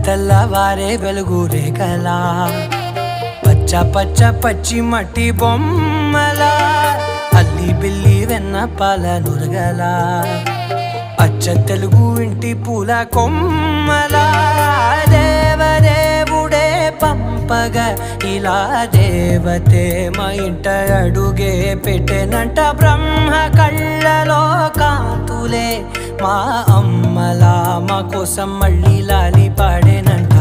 తెల్లవారే వెలుగు రేఖలా పచ్చ పచ్చ పచ్చి మట్టి బొమ్మలా అల్లి బిల్లి వెన్న పాల నురగలా అచ్చ తెలుగు ఇంటి పూల కొమ్మలా దేవదేవుడే పంపగా ఇలా దేవతే మా ఇంట అడుగే పెట్టెనంట బ్రహ్మ కళ్ళలో కాంతులే మా అమ్మలా మా కోసం మళ్ళీ లాలి పాడేనంట.